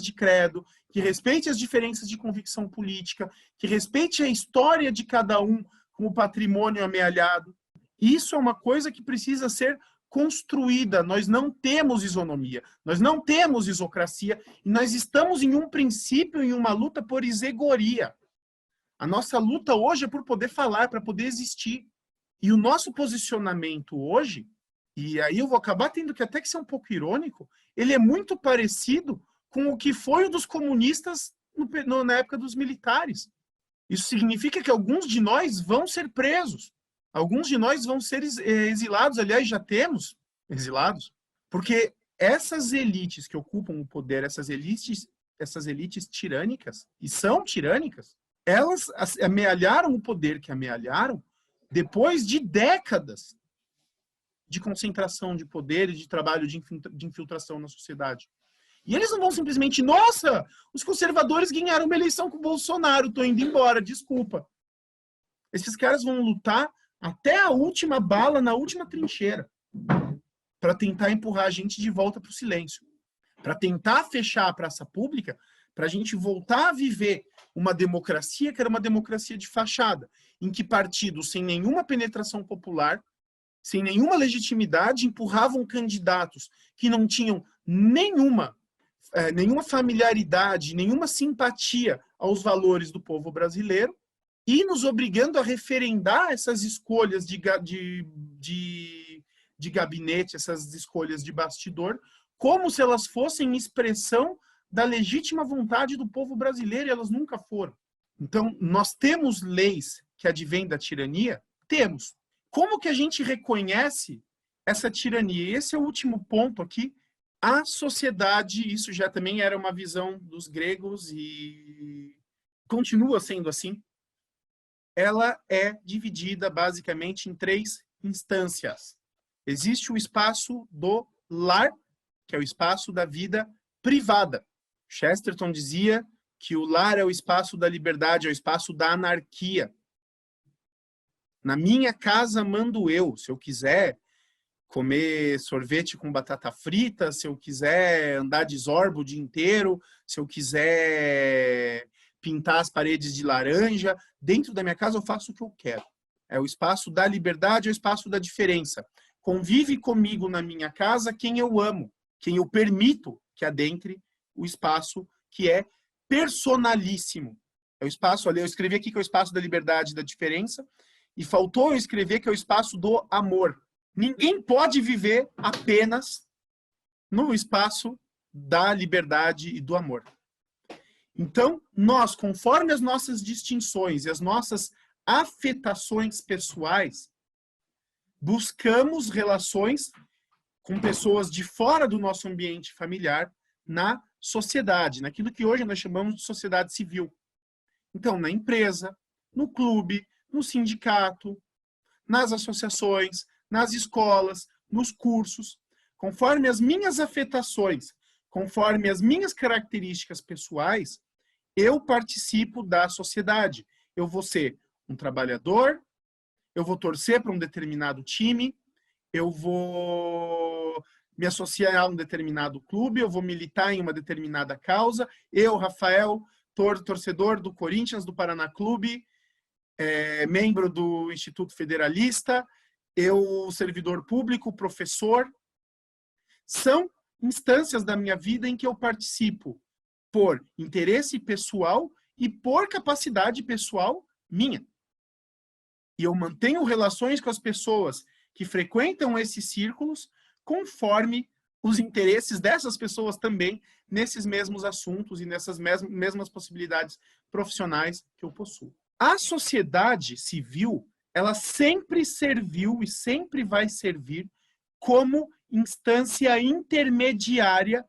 de credo, que respeite as diferenças de convicção política, que respeite a história de cada um como patrimônio amealhado. Isso é uma coisa que precisa ser construída. Nós não temos isonomia, nós não temos isocracia, e nós estamos em um princípio, em uma luta por isegoria. A nossa luta hoje é por poder falar, para poder existir. E o nosso posicionamento hoje, e aí eu vou acabar tendo que até que ser um pouco irônico, ele é muito parecido com o que foi o dos comunistas na época dos militares. Isso significa que alguns de nós vão ser presos. Alguns de nós vão ser exilados, aliás, já temos exilados, porque essas elites que ocupam o poder, essas elites tirânicas, e são tirânicas, elas amealharam o poder que amealharam depois de décadas de concentração de poder e de trabalho de infiltração na sociedade. E eles não vão simplesmente, nossa, os conservadores ganharam uma eleição com o Bolsonaro, tô indo embora, desculpa. Esses caras vão lutar até a última bala, na última trincheira, para tentar empurrar a gente de volta para o silêncio, para tentar fechar a praça pública, para a gente voltar a viver uma democracia que era uma democracia de fachada, em que partidos sem nenhuma penetração popular, sem nenhuma legitimidade, empurravam candidatos que não tinham nenhuma familiaridade, nenhuma simpatia aos valores do povo brasileiro, e nos obrigando a referendar essas escolhas de gabinete, essas escolhas de bastidor, como se elas fossem expressão da legítima vontade do povo brasileiro, e elas nunca foram. Então, nós temos leis que advêm da tirania? Temos. Como que a gente reconhece essa tirania? Esse é o último ponto aqui. A sociedade, isso já também era uma visão dos gregos e continua sendo assim, ela é dividida basicamente em 3 instâncias. Existe o espaço do lar, que é o espaço da vida privada. Chesterton dizia que o lar é o espaço da liberdade, é o espaço da anarquia. Na minha casa mando eu. Se eu quiser comer sorvete com batata frita, se eu quiser andar de Zorba o dia inteiro, se eu quiser pintar as paredes de laranja, dentro da minha casa eu faço o que eu quero. É o espaço da liberdade, é o espaço da diferença. Convive comigo na minha casa quem eu amo, quem eu permito que adentre o espaço que é personalíssimo. É o espaço, eu escrevi aqui que é o espaço da liberdade e da diferença, e faltou eu escrever que é o espaço do amor. Ninguém pode viver apenas no espaço da liberdade e do amor. Então, nós, conforme as nossas distinções e as nossas afetações pessoais, buscamos relações com pessoas de fora do nosso ambiente familiar na sociedade, naquilo que hoje nós chamamos de sociedade civil. Então, na empresa, no clube, no sindicato, nas associações, nas escolas, nos cursos, conforme as minhas afetações, conforme as minhas características pessoais, eu participo da sociedade. Eu vou ser um trabalhador, eu vou torcer para um determinado time, eu vou me associar a um determinado clube, eu vou militar em uma determinada causa. Eu, Rafael, torcedor do Corinthians, do Paraná Clube, membro do Instituto Federalista, eu, servidor público, professor. São instâncias da minha vida em que eu participo por interesse pessoal e por capacidade pessoal minha. E eu mantenho relações com as pessoas que frequentam esses círculos conforme os interesses dessas pessoas também nesses mesmos assuntos e nessas mesmas possibilidades profissionais que eu possuo. A sociedade civil, ela sempre serviu e sempre vai servir como instância intermediária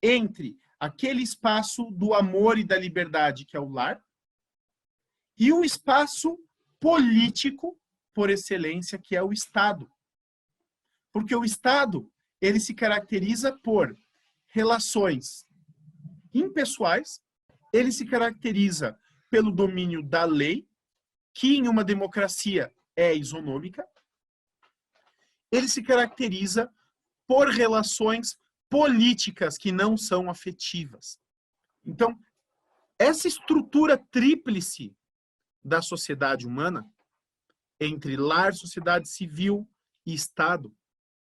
entre aquele espaço do amor e da liberdade, que é o lar, e o espaço político, por excelência, que é o Estado. Porque o Estado, ele se caracteriza por relações impessoais, ele se caracteriza pelo domínio da lei, que em uma democracia é isonômica, ele se caracteriza por relações políticas que não são afetivas. Então, essa estrutura tríplice da sociedade humana, entre lar, sociedade civil e Estado,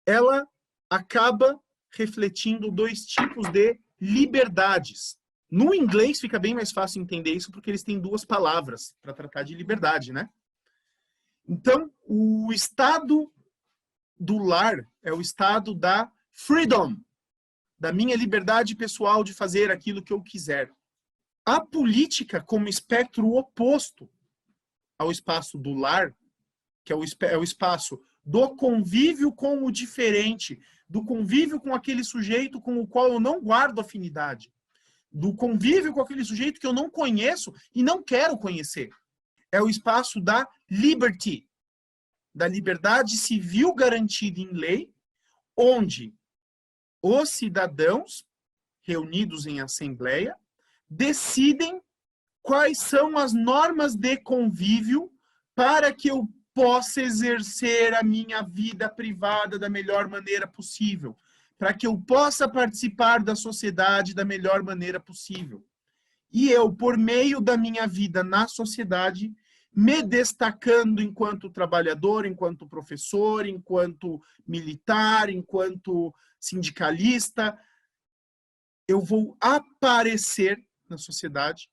ela acaba refletindo dois tipos de liberdades. No inglês fica bem mais fácil entender isso, porque eles têm duas palavras para tratar de liberdade, né? Então, o estado do lar é o estado da freedom, da minha liberdade pessoal de fazer aquilo que eu quiser. A política, como espectro oposto ao espaço do lar, que é o espaço do convívio com o diferente, do convívio com aquele sujeito com o qual eu não guardo afinidade, do convívio com aquele sujeito que eu não conheço e não quero conhecer. É o espaço da liberty, da liberdade civil garantida em lei, onde os cidadãos, reunidos em assembleia, decidem quais são as normas de convívio para que eu possa exercer a minha vida privada da melhor maneira possível, para que eu possa participar da sociedade da melhor maneira possível. E eu, por meio da minha vida na sociedade, me destacando enquanto trabalhador, enquanto professor, enquanto militar, enquanto sindicalista, eu vou aparecer na sociedade.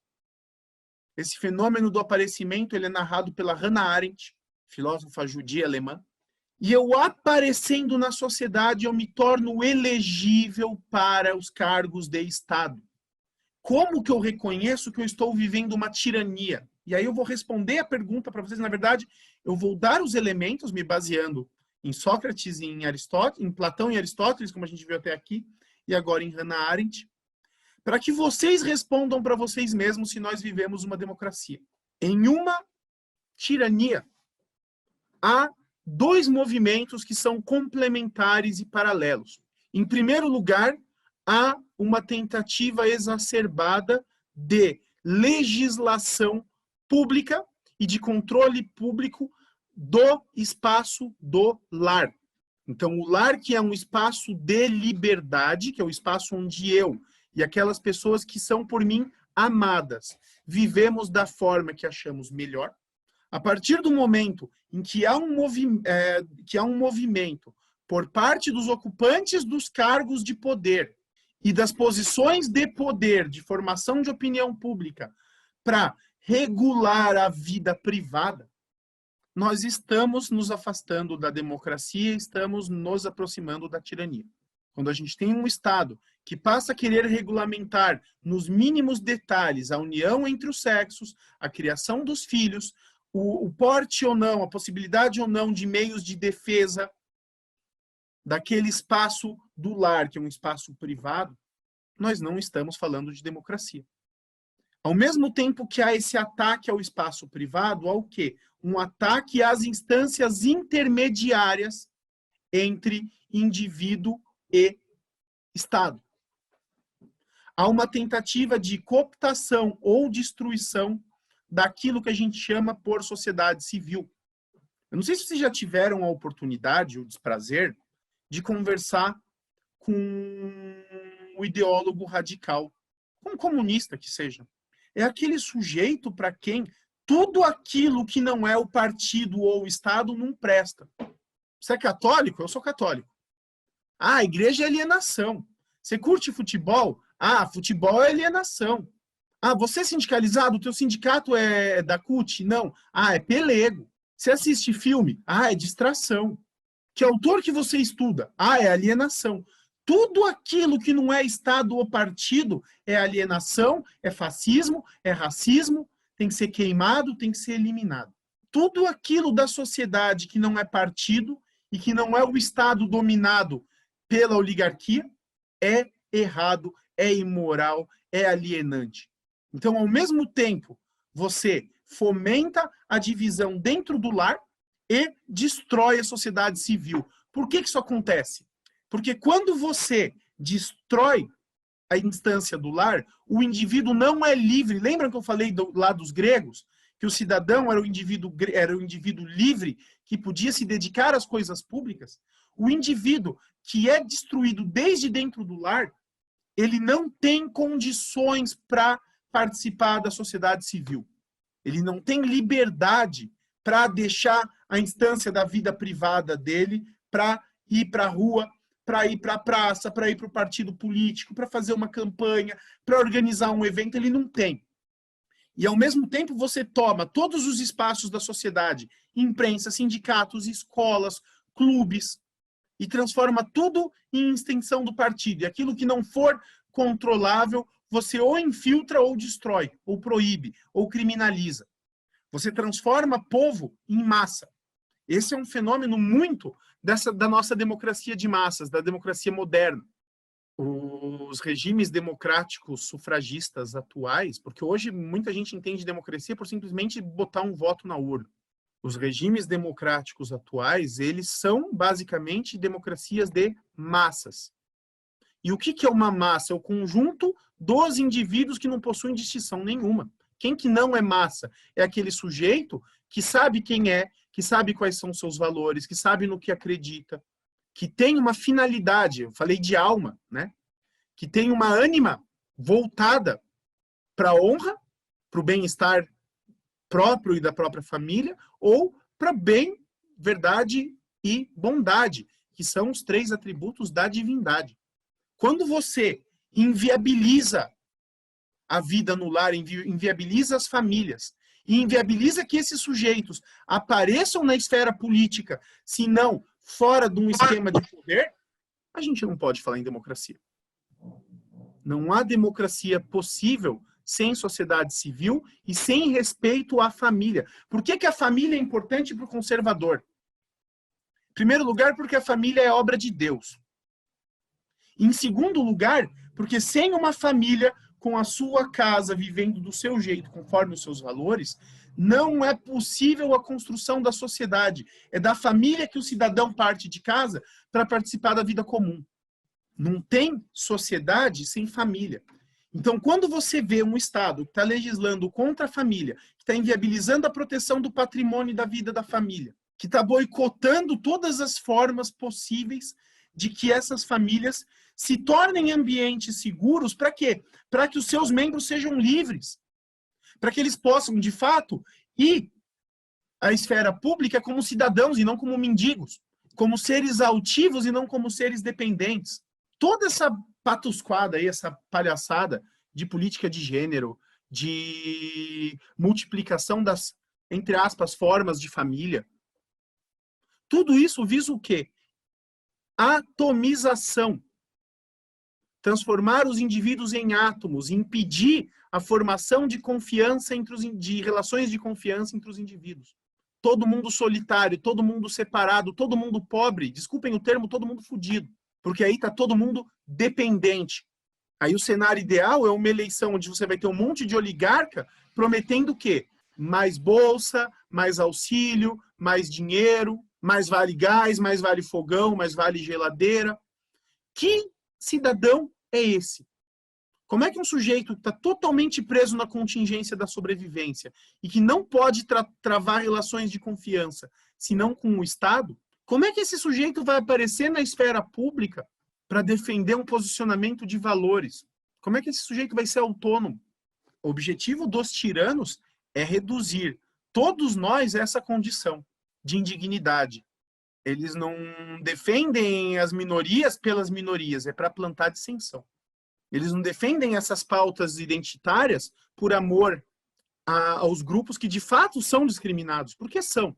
Esse fenômeno do aparecimento, ele é narrado pela Hannah Arendt, filósofa judia alemã. E eu aparecendo na sociedade, eu me torno elegível para os cargos de Estado. Como que eu reconheço que eu estou vivendo uma tirania? E aí eu vou responder a pergunta para vocês. Na verdade, eu vou dar os elementos, me baseando em Sócrates e em Aristóteles, em Platão e Aristóteles, como a gente viu até aqui, e agora em Hannah Arendt, para que vocês respondam para vocês mesmos se nós vivemos uma democracia. Em uma tirania, há dois movimentos que são complementares e paralelos. Em primeiro lugar, há uma tentativa exacerbada de legislação pública e de controle público do espaço do lar. Então, o lar, que é um espaço de liberdade, que é o espaço onde eu e aquelas pessoas que são por mim amadas vivemos da forma que achamos melhor. A partir do momento em que há um movimento por parte dos ocupantes dos cargos de poder e das posições de poder, de formação de opinião pública, para regular a vida privada, nós estamos nos afastando da democracia, estamos nos aproximando da tirania. Quando a gente tem um Estado que passa a querer regulamentar nos mínimos detalhes a união entre os sexos, a criação dos filhos, o porte ou não, a possibilidade ou não de meios de defesa daquele espaço do lar, que é um espaço privado, nós não estamos falando de democracia. Ao mesmo tempo que há esse ataque ao espaço privado, há o quê? Um ataque às instâncias intermediárias entre indivíduo e Estado. Há uma tentativa de cooptação ou destruição daquilo que a gente chama por sociedade civil. Eu não sei se vocês já tiveram a oportunidade, o desprazer, de conversar com um ideólogo radical, um comunista que seja. É aquele sujeito para quem tudo aquilo que não é o partido ou o Estado não presta. Você é católico? Eu sou católico. Ah, a igreja é alienação. Você curte futebol? Ah, futebol é alienação. Ah, você é sindicalizado? O teu sindicato é da CUT? Não. Ah, é pelego. Você assiste filme? Ah, é distração. Que autor que você estuda? Ah, é alienação. Tudo aquilo que não é Estado ou partido é alienação, é fascismo, é racismo, tem que ser queimado, tem que ser eliminado. Tudo aquilo da sociedade que não é partido e que não é o Estado dominado pela oligarquia é errado, é imoral, é alienante. Então, ao mesmo tempo, você fomenta a divisão dentro do lar e destrói a sociedade civil. Por que isso acontece? Porque quando você destrói a instância do lar, o indivíduo não é livre. Lembram que eu falei lá dos gregos? Que o cidadão era o indivíduo livre, que podia se dedicar às coisas públicas? O indivíduo que é destruído desde dentro do lar, ele não tem condições para participar da sociedade civil. Ele não tem liberdade para deixar a instância da vida privada dele para ir para a rua, para ir para a praça, para ir para o partido político, para fazer uma campanha, para organizar um evento. Ele não tem. E, ao mesmo tempo, você toma todos os espaços da sociedade, imprensa, sindicatos, escolas, clubes, e transforma tudo em extensão do partido. E aquilo que não for controlável, você ou infiltra ou destrói, ou proíbe, ou criminaliza. Você transforma povo em massa. Esse é um fenômeno muito da nossa democracia de massas, da democracia moderna. Os regimes democráticos sufragistas atuais, porque hoje muita gente entende democracia por simplesmente botar um voto na urna. Os regimes democráticos atuais, eles são basicamente democracias de massas. E o que é uma massa? É o conjunto dos indivíduos que não possuem distinção nenhuma. Quem que não é massa? É aquele sujeito que sabe quem é, que sabe quais são seus valores, que sabe no que acredita, que tem uma finalidade, eu falei de alma, né? Que tem uma ânima voltada para a honra, para o bem-estar próprio e da própria família, ou para bem, verdade e bondade, que são os 3 atributos da divindade. Quando você inviabiliza a vida no lar, inviabiliza as famílias, e inviabiliza que esses sujeitos apareçam na esfera política, se não fora de um esquema de poder, a gente não pode falar em democracia. Não há democracia possível sem sociedade civil e sem respeito à família. Por que a família é importante para o conservador? Em primeiro lugar, porque a família é obra de Deus. Em segundo lugar, porque sem uma família com a sua casa vivendo do seu jeito, conforme os seus valores, não é possível a construção da sociedade. É da família que o cidadão parte de casa para participar da vida comum. Não tem sociedade sem família. Então, quando você vê um Estado que está legislando contra a família, que está inviabilizando a proteção do patrimônio e da vida da família, que está boicotando todas as formas possíveis de que essas famílias se tornem ambientes seguros, para quê? Para que os seus membros sejam livres, para que eles possam, de fato, ir à esfera pública como cidadãos e não como mendigos, como seres altivos e não como seres dependentes. Toda essa patusquada aí, essa palhaçada de política de gênero, de multiplicação das, entre aspas, formas de família, tudo isso visa o quê? Atomização. Transformar os indivíduos em átomos, impedir a formação de confiança de relações de confiança entre os indivíduos. Todo mundo solitário, todo mundo separado, todo mundo pobre, desculpem o termo, todo mundo fudido, porque aí está todo mundo dependente. Aí o cenário ideal é uma eleição onde você vai ter um monte de oligarca prometendo o quê? Mais bolsa, mais auxílio, mais dinheiro, mais vale gás, mais vale fogão, mais vale geladeira. Que cidadão é esse? Como é que um sujeito que está totalmente preso na contingência da sobrevivência e que não pode travar relações de confiança, senão com o Estado, como é que esse sujeito vai aparecer na esfera pública para defender um posicionamento de valores? Como é que esse sujeito vai ser autônomo? O objetivo dos tiranos é reduzir todos nós a essa condição de indignidade, Eles não defendem as minorias pelas minorias, é para plantar dissensão. Eles não defendem essas pautas identitárias por amor aos grupos que de fato são discriminados, porque são.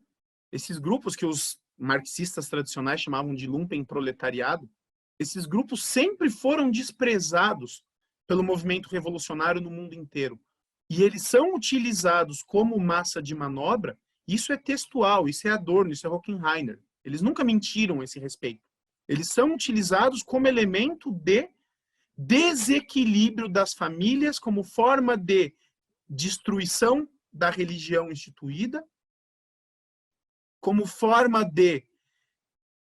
Esses grupos que os marxistas tradicionais chamavam de lumpenproletariado, esses grupos sempre foram desprezados pelo movimento revolucionário no mundo inteiro. E eles são utilizados como massa de manobra. Isso é textual, isso é Adorno, isso é Horkheimer. Eles nunca mentiram a esse respeito. Eles são utilizados como elemento de desequilíbrio das famílias, como forma de destruição da religião instituída, como forma de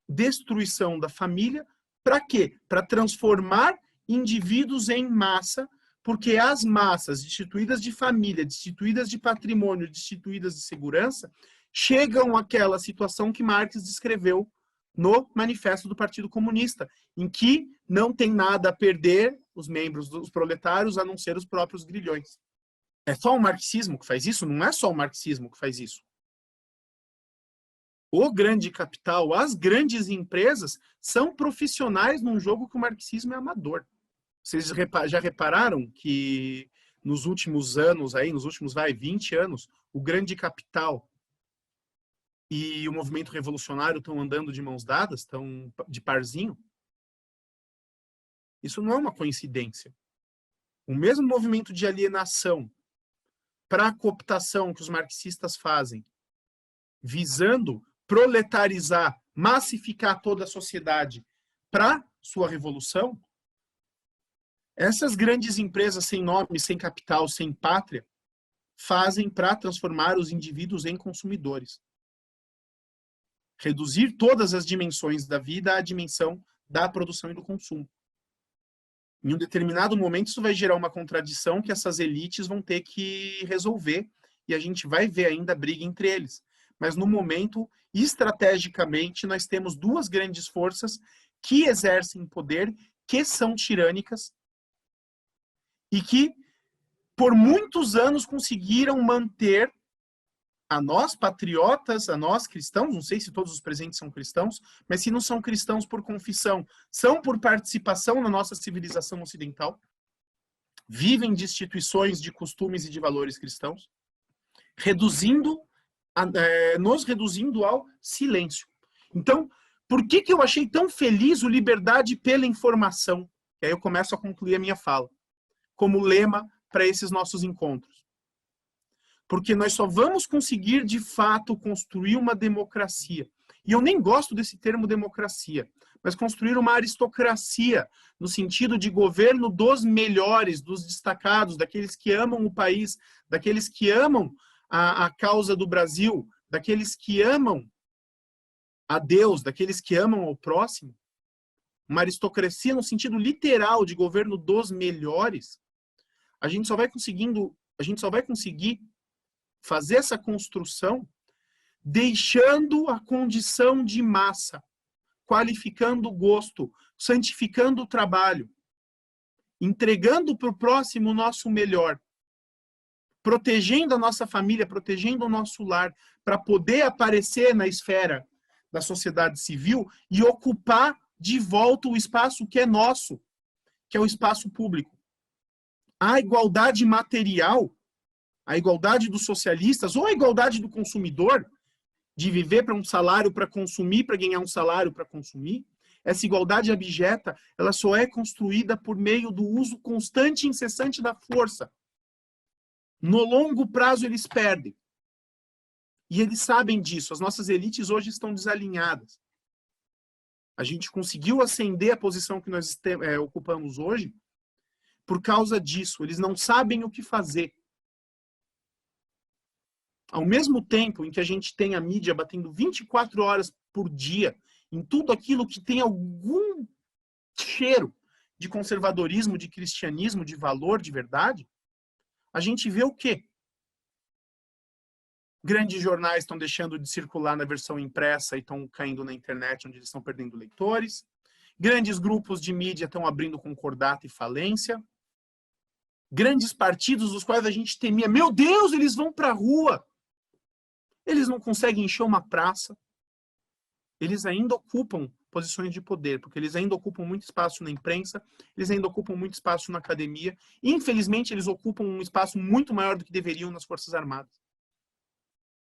destruição da família. Para quê? Para transformar indivíduos em massa, porque as massas destituídas de família, destituídas de patrimônio, destituídas de segurança, chegam àquela situação que Marx descreveu no Manifesto do Partido Comunista, em que não tem nada a perder os membros dos proletários, a não ser os próprios grilhões. É só o marxismo que faz isso? Não é só o marxismo que faz isso. O grande capital, as grandes empresas, são profissionais num jogo que o marxismo é amador. Vocês já repararam que nos últimos anos, nos últimos 20 anos, o grande capital e o movimento revolucionário estão andando de mãos dadas, estão de parzinho? Isso não é uma coincidência. O mesmo movimento de alienação para a cooptação que os marxistas fazem, visando proletarizar, massificar toda a sociedade para sua revolução, essas grandes empresas sem nome, sem capital, sem pátria, fazem para transformar os indivíduos em consumidores. Reduzir todas as dimensões da vida à dimensão da produção e do consumo. Em um determinado momento, isso vai gerar uma contradição que essas elites vão ter que resolver, e a gente vai ver ainda a briga entre eles. Mas no momento, estrategicamente, nós temos duas grandes forças que exercem poder, que são tirânicas, e que, por muitos anos, conseguiram manter a nós, patriotas, a nós, cristãos, não sei se todos os presentes são cristãos, mas se não são cristãos por confissão, são por participação na nossa civilização ocidental, vivem de instituições, de costumes e de valores cristãos, nos reduzindo ao silêncio. Então, por que eu achei tão feliz o Liberdade pela Informação? E aí eu começo a concluir a minha fala, como lema para esses nossos encontros. Porque nós só vamos conseguir, de fato, construir uma democracia. E eu nem gosto desse termo democracia, mas construir uma aristocracia, no sentido de governo dos melhores, dos destacados, daqueles que amam o país, daqueles que amam a causa do Brasil, daqueles que amam a Deus, daqueles que amam ao próximo. Uma aristocracia no sentido literal de governo dos melhores. A gente só vai conseguir fazer essa construção deixando a condição de massa, qualificando o gosto, santificando o trabalho, entregando para o próximo o nosso melhor, protegendo a nossa família, protegendo o nosso lar, para poder aparecer na esfera da sociedade civil e ocupar de volta o espaço que é nosso, que é o espaço público. A igualdade material, a igualdade dos socialistas, ou a igualdade do consumidor, de viver para um salário para consumir, para ganhar um salário para consumir, essa igualdade abjeta, ela só é construída por meio do uso constante e incessante da força. No longo prazo, eles perdem. E eles sabem disso. As nossas elites hoje estão desalinhadas. A gente conseguiu ascender a posição que nós ocupamos hoje por causa disso. Eles não sabem o que fazer. Ao mesmo tempo em que a gente tem a mídia batendo 24 horas por dia em tudo aquilo que tem algum cheiro de conservadorismo, de cristianismo, de valor, de verdade, a gente vê o quê? Grandes jornais estão deixando de circular na versão impressa e estão caindo na internet, onde eles estão perdendo leitores. Grandes grupos de mídia estão abrindo concordata e falência. Grandes partidos dos quais a gente temia, meu Deus, eles vão para a rua. Eles não conseguem encher uma praça. eles ainda ocupam posições de poder, porque eles ainda ocupam muito espaço na imprensa, eles ainda ocupam muito espaço na academia, e infelizmente eles ocupam um espaço muito maior do que deveriam nas Forças Armadas.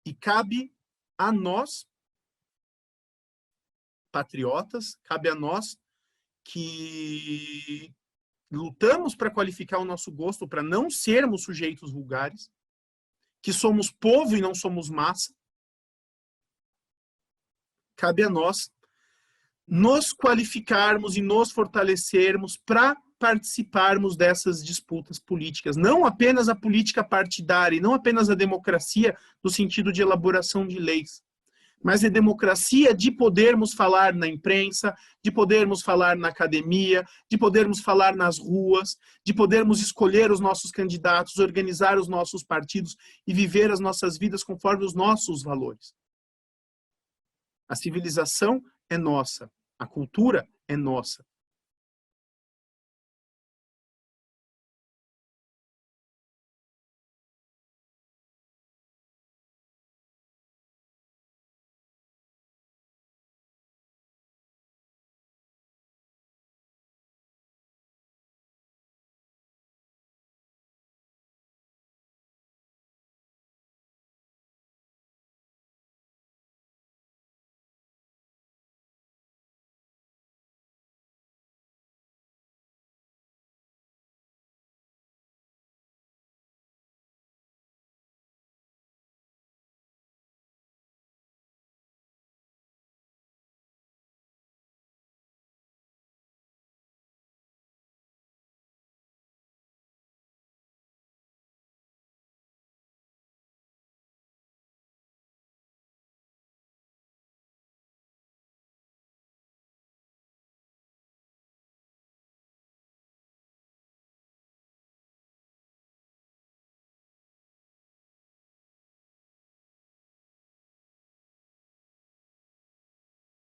E cabe a nós, patriotas, cabe a nós que lutamos para qualificar o nosso gosto, para não sermos sujeitos vulgares, que somos povo e não somos massa, cabe a nós nos qualificarmos e nos fortalecermos para participarmos dessas disputas políticas. Não apenas a política partidária, e não apenas a democracia no sentido de elaboração de leis, mas a democracia de podermos falar na imprensa, de podermos falar na academia, de podermos falar nas ruas, de podermos escolher os nossos candidatos, organizar os nossos partidos e viver as nossas vidas conforme os nossos valores. A civilização é nossa, a cultura é nossa.